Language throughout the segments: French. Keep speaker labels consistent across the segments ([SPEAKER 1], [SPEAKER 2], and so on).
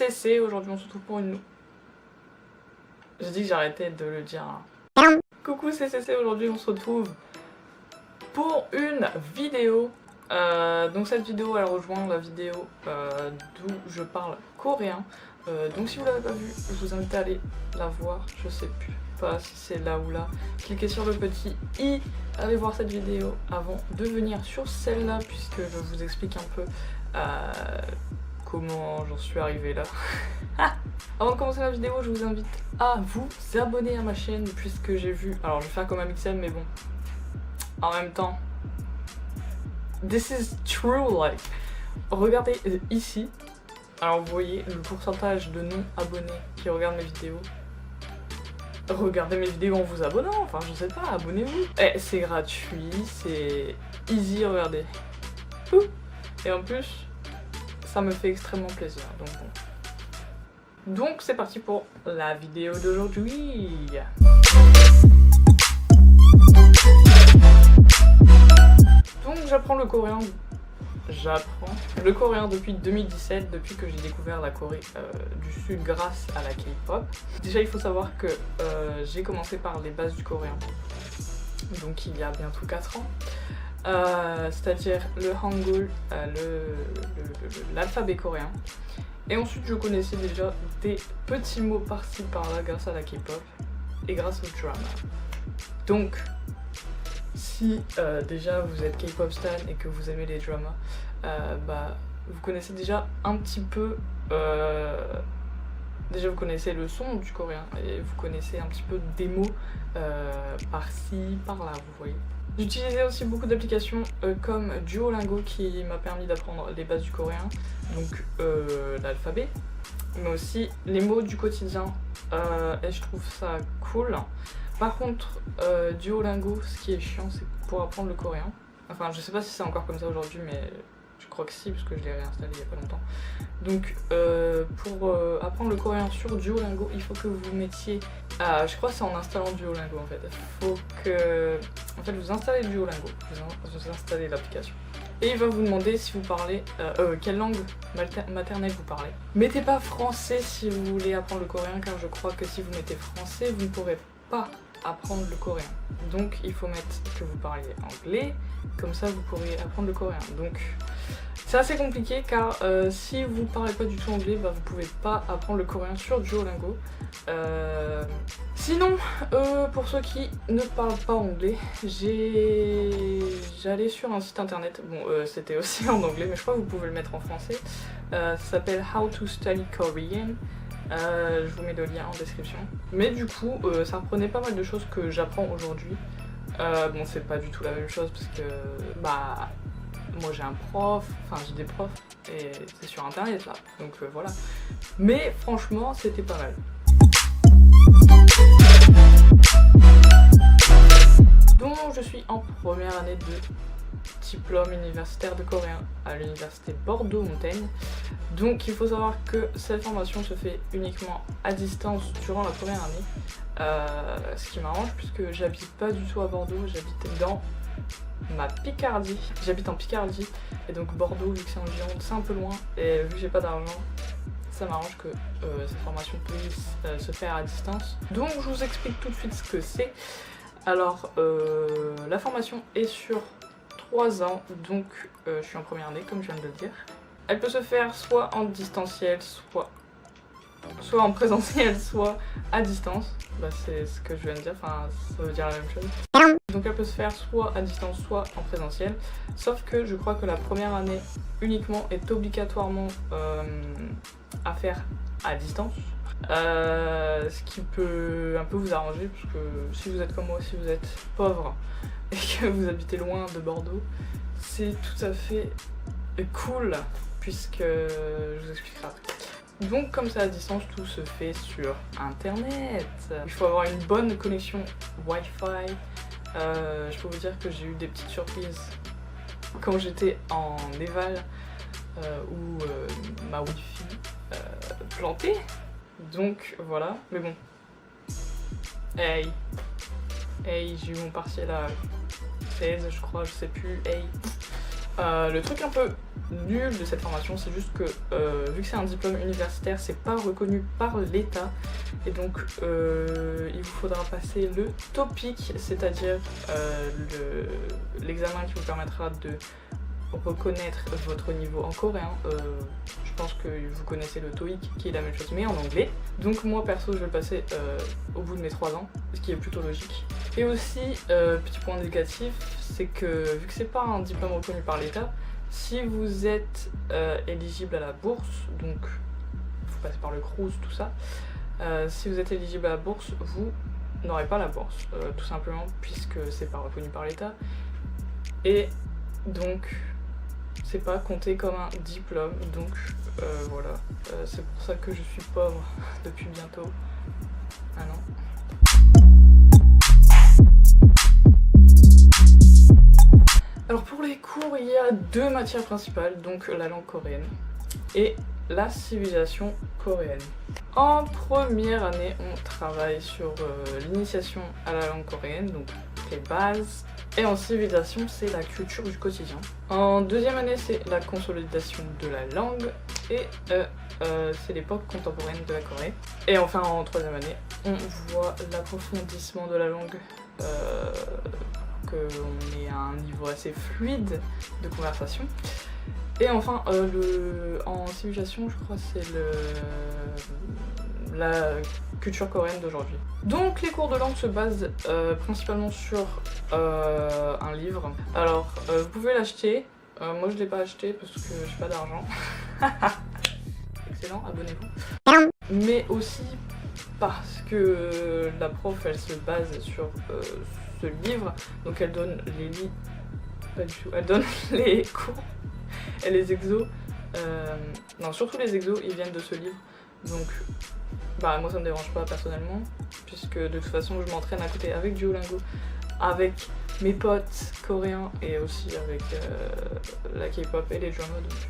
[SPEAKER 1] CC, aujourd'hui on se retrouve pour une... J'ai dit que j'arrêtais de le dire. Hein. Coucou c'est CC, aujourd'hui on se retrouve pour une vidéo. Donc cette vidéo elle rejoint la vidéo d'où je parle coréen. Donc si vous l'avez pas vue, je vous invite à aller la voir. Je sais plus pas si c'est là ou là. Cliquez sur le petit i, allez voir cette vidéo avant de venir sur celle-là, puisque je vous explique un peu comment j'en suis arrivée là. Avant de commencer la vidéo, je vous invite à vous abonner à ma chaîne, puisque j'ai vu... Alors je vais faire comme Amixem, mais bon, en même temps, this is true, like, regardez ici. Alors vous voyez le pourcentage de non-abonnés qui regardent mes vidéos. Regardez mes vidéos en vous abonnant, enfin je sais pas, abonnez-vous. Eh, c'est gratuit, c'est easy, regardez. Ouh. Et en plus, ça me fait extrêmement plaisir, donc bon. Donc c'est parti pour la vidéo d'aujourd'hui. Donc j'apprends le coréen. J'apprends le coréen depuis 2017, depuis que j'ai découvert la Corée du Sud grâce à la K-pop. Déjà il faut savoir que j'ai commencé par les bases du coréen, donc il y a bientôt 4 ans. C'est-à-dire le hangul, l'alphabet coréen. Et ensuite je connaissais déjà des petits mots par-ci par-là grâce à la K-pop et grâce au drama. Donc si déjà vous êtes K-pop stan et que vous aimez les dramas, bah, vous connaissez déjà un petit peu, déjà vous connaissez le son du coréen et vous connaissez un petit peu des mots par-ci, par-là, vous voyez. J'utilisais aussi beaucoup d'applications comme Duolingo qui m'a permis d'apprendre les bases du coréen, donc l'alphabet, mais aussi les mots du quotidien, et je trouve ça cool. Par contre, Duolingo, ce qui est chiant, c'est pour apprendre le coréen. Enfin, je sais pas si c'est encore comme ça aujourd'hui, mais je crois que si, parce que je l'ai réinstallé il y a pas longtemps. Donc, pour apprendre le coréen sur Duolingo, il faut que vous mettiez... je crois que c'est en installant Duolingo, en fait. Il faut que... En fait, vous installez Duolingo, vous installez l'application. Et il va vous demander si vous parlez... quelle langue maternelle vous parlez. Mettez pas français si vous voulez apprendre le coréen, car je crois que si vous mettez français, vous ne pourrez pas apprendre le coréen. Donc il faut mettre que vous parliez anglais, comme ça vous pourrez apprendre le coréen. Donc c'est assez compliqué car si vous parlez pas du tout anglais, bah, vous pouvez pas apprendre le coréen sur Duolingo. Sinon, pour ceux qui ne parlent pas anglais, j'allais sur un site internet, bon c'était aussi en anglais mais je crois que vous pouvez le mettre en français. Ça s'appelle How to Study Korean. Je vous mets le lien en description. Mais du coup, ça reprenait pas mal de choses que j'apprends aujourd'hui. Bon, c'est pas du tout la même chose parce que, bah, moi j'ai un prof, enfin j'ai des profs et c'est sur internet là, donc voilà. Mais franchement, c'était pas mal. Donc, je suis en première année de diplôme universitaire de coréen à l'université Bordeaux-Montaigne. Donc il faut savoir que cette formation se fait uniquement à distance durant la première année, ce qui m'arrange puisque j'habite pas du tout à Bordeaux, j'habite dans ma Picardie, j'habite en Picardie et donc Bordeaux vu que c'est en Gironde c'est un peu loin et vu que j'ai pas d'argent ça m'arrange que cette formation puisse se faire à distance. Donc je vous explique tout de suite ce que c'est. Alors la formation est sur 3 ans, donc je suis en première année comme je viens de le dire. Elle peut se faire soit en distanciel, soit en présentiel, soit à distance. Bah, c'est ce que je viens de dire, enfin ça veut dire la même chose. Donc elle peut se faire soit à distance, soit en présentiel. Sauf que je crois que la première année uniquement est obligatoirement à faire à distance. Ce qui peut un peu vous arranger, parce que si vous êtes comme moi, si vous êtes pauvre et que vous habitez loin de Bordeaux, c'est tout à fait cool, puisque je vous expliquerai après. Donc comme c'est à distance, tout se fait sur internet. Il faut avoir une bonne connexion Wi-Fi. Je peux vous dire que j'ai eu des petites surprises quand j'étais en Éval, où ma Wi-Fi plantait. Donc voilà, mais bon. Hey, j'ai eu mon partiel à 16 je crois, je sais plus, hey. Le truc un peu nul de cette formation, c'est juste que vu que c'est un diplôme universitaire, c'est pas reconnu par l'État, et donc il vous faudra passer le TOPIK, c'est-à-dire l'examen qui vous permettra de reconnaître votre niveau en coréen. Je pense que vous connaissez le TOEIC qui est la même chose mais en anglais. Donc moi perso je vais le passer au bout de mes 3 ans, ce qui est plutôt logique. Et aussi, petit point négatif, c'est que vu que c'est pas un diplôme reconnu par l'État, si vous êtes éligible à la bourse, donc il faut passer par le CRUS, tout ça, si vous êtes éligible à la bourse, vous n'aurez pas la bourse, tout simplement puisque c'est pas reconnu par l'État. Et donc c'est pas compté comme un diplôme, donc voilà, c'est pour ça que je suis pauvre depuis bientôt un an. Alors pour les cours, il y a 2 matières principales, donc la langue coréenne et la civilisation coréenne. En première année, on travaille sur l'initiation à la langue coréenne, donc les bases. Et en civilisation, c'est la culture du quotidien. En deuxième année, c'est la consolidation de la langue et c'est l'époque contemporaine de la Corée. Et enfin, en troisième année, on voit l'approfondissement de la langue, qu'on est à un niveau assez fluide de conversation. Et enfin, en civilisation, je crois que c'est la culture coréenne d'aujourd'hui. Donc les cours de langue se basent principalement sur un livre. Alors vous pouvez l'acheter, moi je ne l'ai pas acheté parce que j'ai pas d'argent. Excellent, abonnez-vous. Mais aussi parce que la prof elle se base sur ce livre, donc elle donne les pas du tout, elle donne les cours et les exos. Non, surtout les exos, ils viennent de ce livre. Donc bah moi ça me dérange pas personnellement, puisque de toute façon je m'entraîne à côté avec Duolingo, avec mes potes coréens et aussi avec la K-pop et les dramas, donc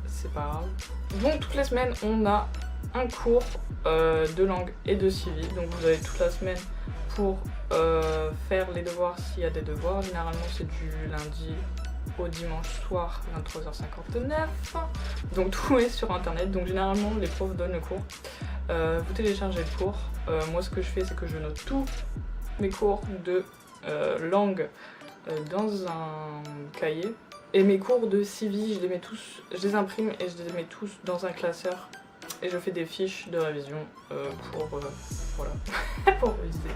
[SPEAKER 1] c'est pas grave. Donc toutes les semaines on a un cours de langue et de civi, donc vous avez toute la semaine pour faire les devoirs s'il y a des devoirs. Généralement c'est du lundi au dimanche soir 23h59, donc tout est sur internet, donc généralement les profs donnent le cours, vous téléchargez le cours. Moi ce que je fais c'est que je note tous mes cours de langue dans un cahier, et mes cours de civi je les mets tous, je les imprime et je les mets tous dans un classeur et je fais des fiches de révision pour voilà pour réviser.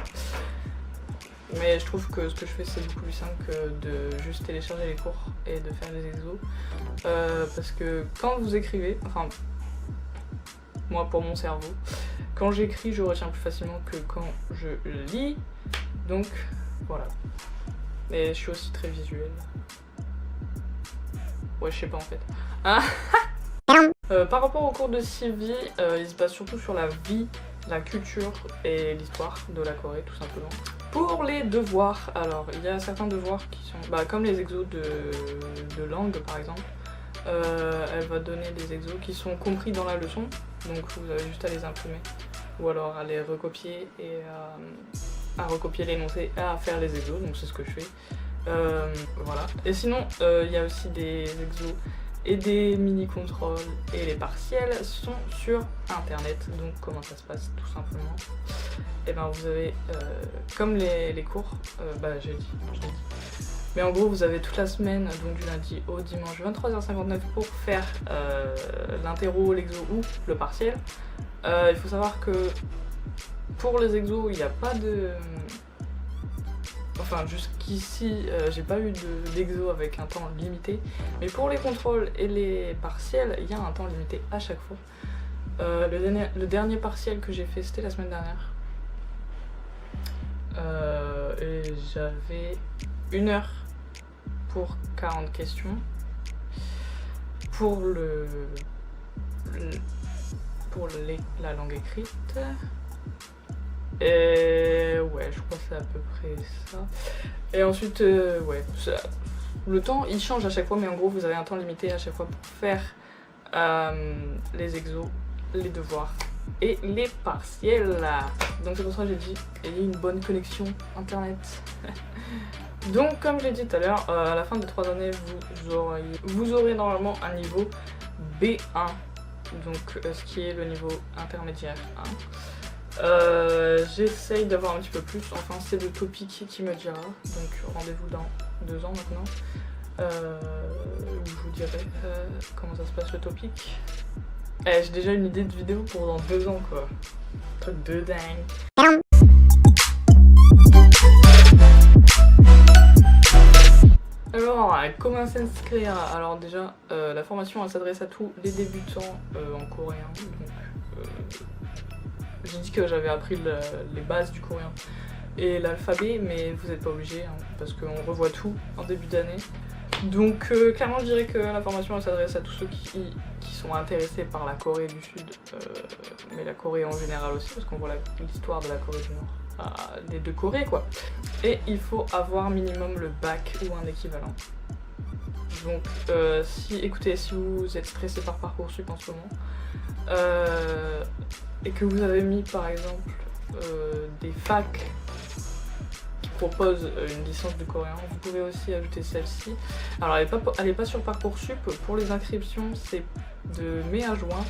[SPEAKER 1] Mais je trouve que ce que je fais c'est beaucoup plus simple que de juste télécharger les cours et de faire les exos. Parce que quand vous écrivez, enfin moi pour mon cerveau, quand j'écris je retiens plus facilement que quand je lis. Donc voilà. Mais je suis aussi très visuelle. Ouais je sais pas en fait. Hein. Par rapport au cours de civi, il se base surtout sur la vie, la culture et l'histoire de la Corée tout simplement. Pour les devoirs, alors il y a certains devoirs qui sont comme les exos de langue par exemple. Elle va donner des exos qui sont compris dans la leçon, donc vous avez juste à les imprimer ou alors à les recopier et à recopier l'énoncé et à faire les exos, donc c'est ce que je fais. Voilà. Et sinon il y a aussi des exos et des mini-contrôles, et les partiels sont sur internet. Donc comment ça se passe tout simplement, et ben vous avez comme les cours, j'ai dit, mais en gros vous avez toute la semaine, donc du lundi au dimanche 23h59 pour faire l'interro, l'exo ou le partiel. Il faut savoir que pour les exos il n'y a pas de... Enfin jusqu'ici j'ai pas eu d'exo avec un temps limité, mais pour les contrôles et les partiels il y a un temps limité à chaque fois. Le dernier partiel que j'ai fait c'était la semaine dernière, et j'avais 1 heure pour 40 questions pour la langue écrite. Et ouais, je crois que c'est à peu près ça. Et ensuite, ouais, le temps il change à chaque fois, mais en gros vous avez un temps limité à chaque fois pour faire les exos, les devoirs et les partiels. Donc c'est pour ça que j'ai dit ayez une bonne connexion internet. Donc comme j'ai dit tout à l'heure, à la fin des 3 années, vous aurez normalement un niveau B1, donc ce qui est le niveau intermédiaire 1. J'essaye d'avoir un petit peu plus, enfin c'est le topic qui me dira, donc rendez-vous dans 2 ans maintenant, où je vous dirai comment ça se passe le topic. J'ai déjà une idée de vidéo pour dans 2 ans quoi, truc de dingue. Alors, comment s'inscrire? Alors déjà, la formation elle s'adresse à tous les débutants en coréen, donc j'ai dit que j'avais appris les bases du coréen et l'alphabet, mais vous n'êtes pas obligé hein, parce qu'on revoit tout en début d'année. Donc clairement je dirais que la formation elle s'adresse à tous ceux qui sont intéressés par la Corée du Sud, mais la Corée en général aussi, parce qu'on voit l'histoire de la Corée du Nord, des 2 Corées quoi. Et il faut avoir minimum le bac ou un équivalent. Donc écoutez, si vous êtes stressé par Parcoursup en ce moment, et que vous avez mis par exemple des facs propose une licence de coréen, vous pouvez aussi ajouter celle-ci. Alors elle est pas sur Parcoursup, pour les inscriptions c'est de mai à juin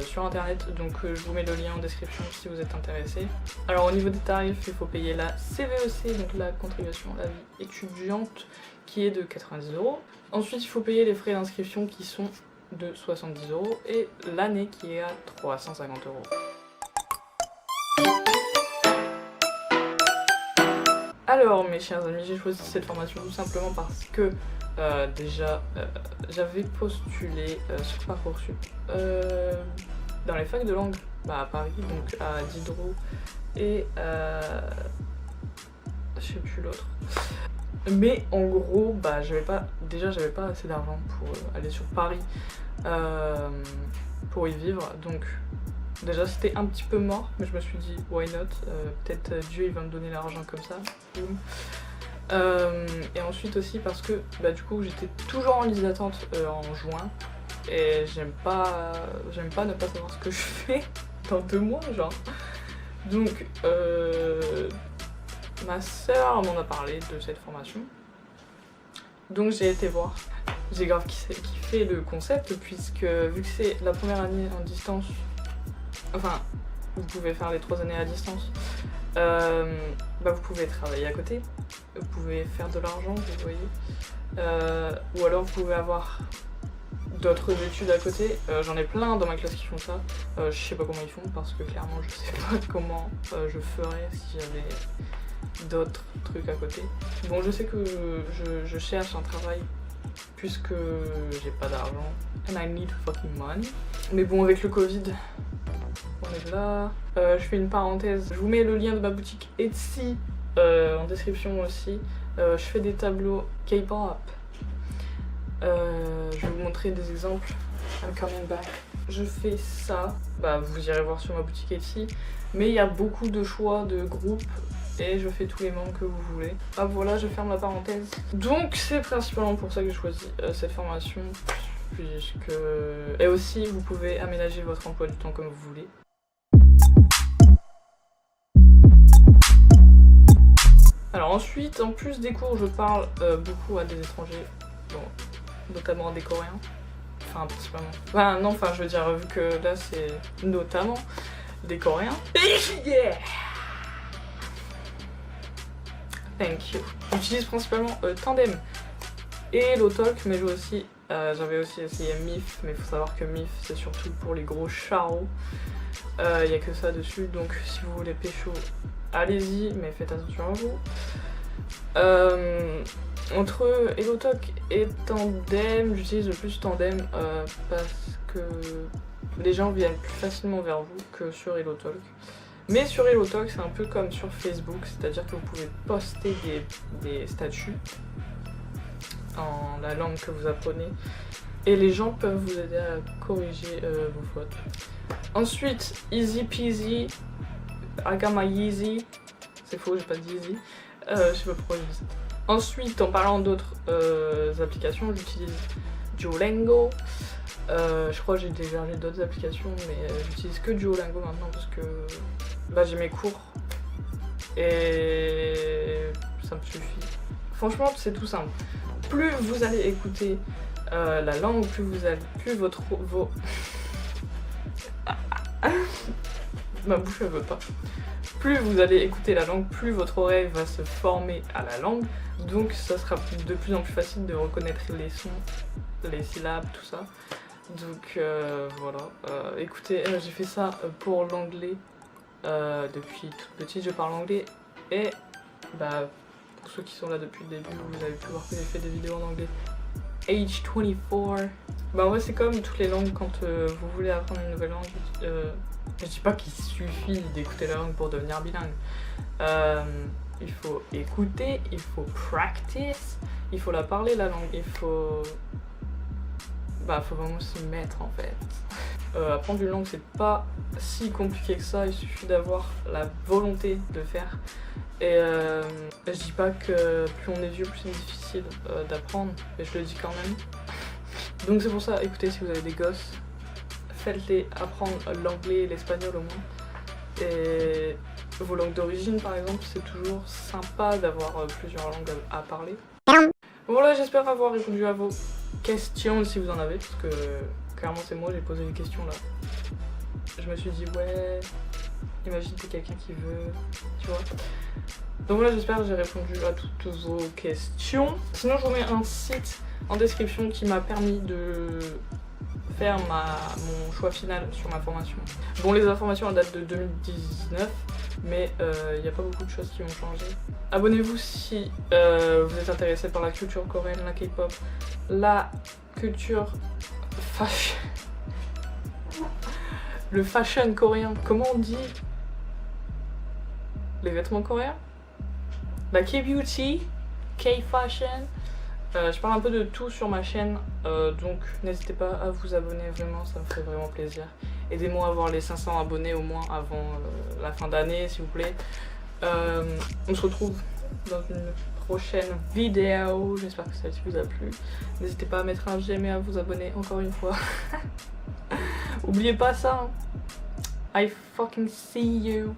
[SPEAKER 1] sur internet, donc je vous mets le lien en description si vous êtes intéressé. Alors au niveau des tarifs, il faut payer la CVEC, donc la contribution à la vie étudiante, qui est de 90 €. Ensuite il faut payer les frais d'inscription qui sont de 70 € et l'année qui est à 350 €. Alors mes chers amis, j'ai choisi cette formation tout simplement parce que déjà j'avais postulé sur Parcoursup dans les facs de langue à Paris, donc à Diderot et je sais plus l'autre. Mais en gros, j'avais pas assez d'argent pour aller sur Paris pour y vivre, donc déjà c'était un petit peu mort, mais je me suis dit why not, peut-être Dieu il va me donner l'argent comme ça. Et ensuite aussi parce que du coup j'étais toujours en liste d'attente en juin et j'aime pas ne pas savoir ce que je fais dans 2 mois genre. Donc ma soeur m'en a parlé de cette formation, donc j'ai été voir. J'ai grave kiffé le concept puisque vu que c'est la première année en distance, enfin vous pouvez faire les 3 années à distance, vous pouvez travailler à côté, vous pouvez faire de l'argent, vous voyez, ou alors vous pouvez avoir d'autres études à côté. J'en ai plein dans ma classe qui font ça, je sais pas comment ils font parce que clairement je sais pas comment je ferais si j'avais d'autres trucs à côté. Bon, je sais que je cherche un travail puisque j'ai pas d'argent and I need fucking money, mais bon avec le Covid on est là. Je fais une parenthèse, je vous mets le lien de ma boutique Etsy en description aussi. Je fais des tableaux K-pop. Je vais vous montrer des exemples. I'm coming back. Je fais ça, vous irez voir sur ma boutique Etsy, mais il y a beaucoup de choix de groupes et je fais tous les membres que vous voulez. Voilà, je ferme la parenthèse. Donc c'est principalement pour ça que j'ai choisi cette formation, puisque... Et aussi vous pouvez aménager votre emploi du temps comme vous voulez. Alors ensuite, en plus des cours, je parle beaucoup à des étrangers, bon, notamment à des Coréens, enfin principalement. Je veux dire, vu que là c'est notamment des Coréens. Yeah! Thank you. J'utilise principalement Tandem et HelloTalk, mais j'avais aussi essayé Mif, mais il faut savoir que Mif c'est surtout pour les gros charros. Il n'y a que ça dessus, donc si vous voulez pécho, allez-y, mais faites attention à vous. Entre HelloTalk et Tandem, j'utilise le plus Tandem parce que les gens viennent plus facilement vers vous que sur HelloTalk. Mais sur HelloTalk, c'est un peu comme sur Facebook, c'est-à-dire que vous pouvez poster des statuts en la langue que vous apprenez et les gens peuvent vous aider à corriger vos fautes. Ensuite, easy peasy, I got my Yeezy, c'est faux, j'ai pas dit Yeezy, je sais pas pourquoi je dis ça. Ensuite, en parlant d'autres applications, j'utilise Duolingo, Je crois que j'ai téléchargé d'autres applications, mais j'utilise que Duolingo maintenant parce que j'ai mes cours et ça me suffit. Franchement, c'est tout simple. Plus vous allez écouter la langue, plus ma bouche elle veut pas. Plus vous allez écouter la langue, plus votre oreille va se former à la langue, donc ça sera de plus en plus facile de reconnaître les sons, les syllabes, tout ça. Donc voilà, écoutez, j'ai fait ça pour l'anglais depuis toute petite, je parle anglais et pour ceux qui sont là depuis le début, vous avez pu voir que j'ai fait des vidéos en anglais. Age 24. En vrai c'est comme toutes les langues quand vous voulez apprendre une nouvelle langue. Je dis pas qu'il suffit d'écouter la langue pour devenir bilingue. Il faut écouter, il faut practice, il faut la parler la langue, il faut vraiment s'y mettre en fait. Apprendre une langue c'est pas si compliqué que ça, il suffit d'avoir la volonté de le faire. Et je dis pas que plus on est vieux plus c'est difficile d'apprendre, mais je le dis quand même. Donc c'est pour ça, écoutez, si vous avez des gosses, faites-les apprendre l'anglais et l'espagnol au moins. Et vos langues d'origine par exemple, c'est toujours sympa d'avoir plusieurs langues à parler. Voilà, j'espère avoir répondu à vos questions si vous en avez, parce que clairement c'est moi, j'ai posé les questions là. Je me suis dit ouais, imagine t'es quelqu'un qui veut, tu vois. Donc voilà, j'espère que j'ai répondu à toutes vos questions. Sinon je vous mets un site en description qui m'a permis de faire mon choix final sur ma formation. Bon, les informations datent de 2019, mais il n'y a pas beaucoup de choses qui ont changé. Abonnez-vous si vous êtes intéressé par la culture coréenne, la K-pop, la culture fashion. Le fashion coréen, comment on dit? Les vêtements coréens? La K-beauty, K-fashion. Je parle un peu de tout sur ma chaîne, donc n'hésitez pas à vous abonner, vraiment, ça me fait vraiment plaisir. Aidez-moi à avoir les 500 abonnés au moins avant la fin d'année, s'il vous plaît. On se retrouve dans une prochaine vidéo, j'espère que celle-ci vous a plu. N'hésitez pas à mettre un j'aime et à vous abonner encore une fois. Oubliez pas ça, hein. I fucking see you.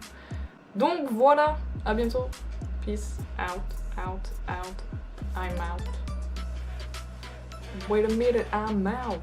[SPEAKER 1] Donc voilà, à bientôt. Peace out, out, out. I'm out. Wait a minute, I'm out.